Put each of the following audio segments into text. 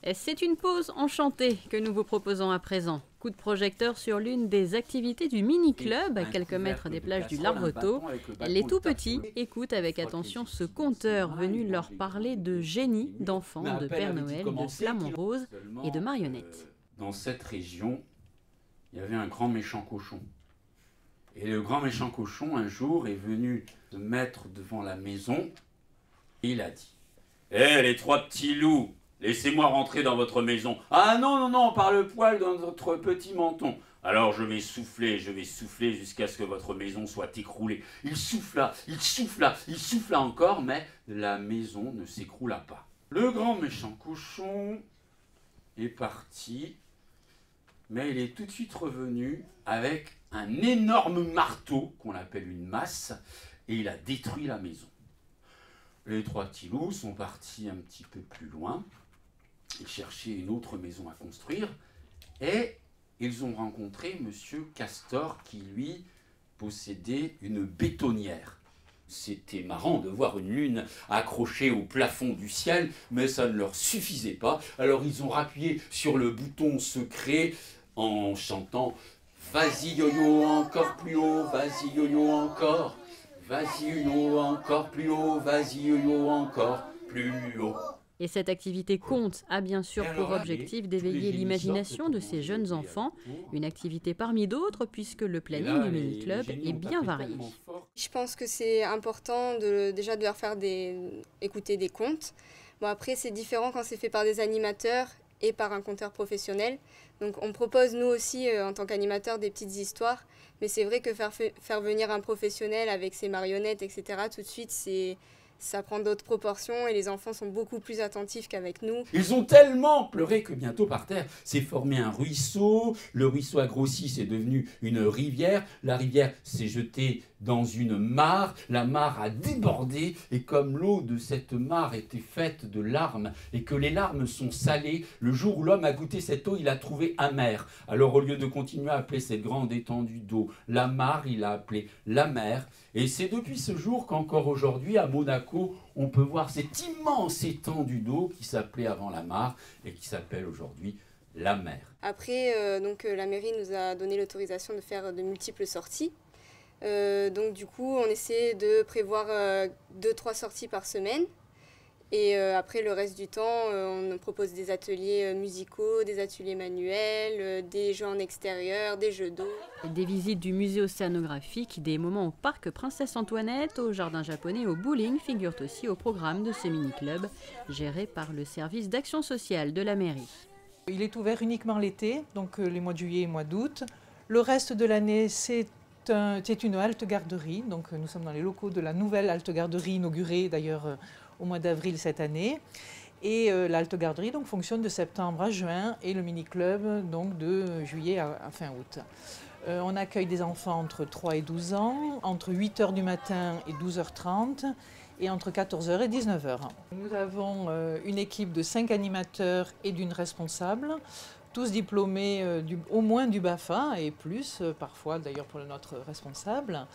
Et c'est une pause enchantée que nous vous proposons à présent. Coup de projecteur sur l'une des activités du mini-club, à quelques mètres des plages du Larbretot. Les tout-petits écoutent avec attention ce conteur venu leur parler de génie, d'enfants, de Père Noël, de flamants roses et de marionnettes. Dans cette région, il y avait un grand méchant cochon. Et le grand méchant cochon, un jour, est venu se mettre devant la maison et il a dit « Hé, les trois petits loups, laissez-moi rentrer dans votre maison. Ah non, non, non, par le poil dans votre petit menton. Alors je vais souffler jusqu'à ce que votre maison soit écroulée. » Il souffla, il souffla, il souffla encore, mais la maison ne s'écroula pas. Le grand méchant cochon est parti, mais il est tout de suite revenu avec un énorme marteau qu'on appelle une masse et il a détruit la maison. Les trois petits loups sont partis un petit peu plus loin. Ils cherchaient une autre maison à construire et ils ont rencontré Monsieur Castor qui, lui, possédait une bétonnière. C'était marrant de voir une lune accrochée au plafond du ciel, mais ça ne leur suffisait pas. Alors ils ont appuyé sur le bouton secret en chantant « Vas-y yo-yo, encore plus haut, vas-y yo-yo encore, vas-y yo-yo, encore plus haut, vas-y yo-yo, encore plus haut ». Et cette activité compte a bien sûr pour objectif d'éveiller l'imagination de ces jeunes enfants, une activité parmi d'autres puisque le planning du mini-club est bien varié. Je pense que c'est important déjà de leur faire écouter des contes. Bon, après, c'est différent quand c'est fait par des animateurs et par un conteur professionnel. Donc on propose nous aussi en tant qu'animateurs des petites histoires, mais c'est vrai que faire venir un professionnel avec ses marionnettes, etc., tout de suite, ça prend d'autres proportions et les enfants sont beaucoup plus attentifs qu'avec nous. Ils ont tellement pleuré que bientôt par terre s'est formé un ruisseau. Le ruisseau a grossi, c'est devenu une rivière. La rivière s'est jetée dans une mare. La mare a débordé et comme l'eau de cette mare était faite de larmes et que les larmes sont salées, le jour où l'homme a goûté cette eau, il a trouvé amère. Alors au lieu de continuer à appeler cette grande étendue d'eau la mare, il a appelé la mer. Et c'est depuis ce jour qu'encore aujourd'hui à Monaco, on peut voir cette immense étendue d'eau qui s'appelait avant la mare et qui s'appelle aujourd'hui la mer. Après, la mairie nous a donné l'autorisation de faire de multiples sorties. Donc du coup, on essaie de prévoir 2-3 sorties par semaine. Et après, le reste du temps, on propose des ateliers musicaux, des ateliers manuels, des jeux en extérieur, des jeux d'eau. Des visites du musée océanographique, des moments au parc Princesse Antoinette, au jardin japonais, au bowling figurent aussi au programme de ce mini-club, géré par le service d'action sociale de la mairie. Il est ouvert uniquement l'été, donc les mois de juillet et mois d'août. Le reste de l'année, c'est une halte garderie. Donc nous sommes dans les locaux de la nouvelle halte garderie inaugurée d'ailleurs au mois d'avril cette année. Et la halte garderie donc, fonctionne de septembre à juin et le mini-club donc, de juillet à fin août. On accueille des enfants entre 3 et 12 ans, entre 8h du matin et 12h30 et entre 14h et 19h. Nous avons une équipe de 5 animateurs et d'une responsable, tous diplômés au moins du BAFA et plus, parfois d'ailleurs pour notre responsable,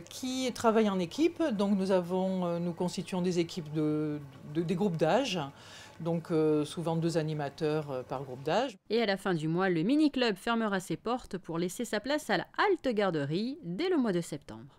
qui travaillent en équipe. Donc nous constituons des équipes des groupes d'âge. Donc souvent 2 animateurs par groupe d'âge. Et à la fin du mois, le mini-club fermera ses portes pour laisser sa place à la halte garderie dès le mois de septembre.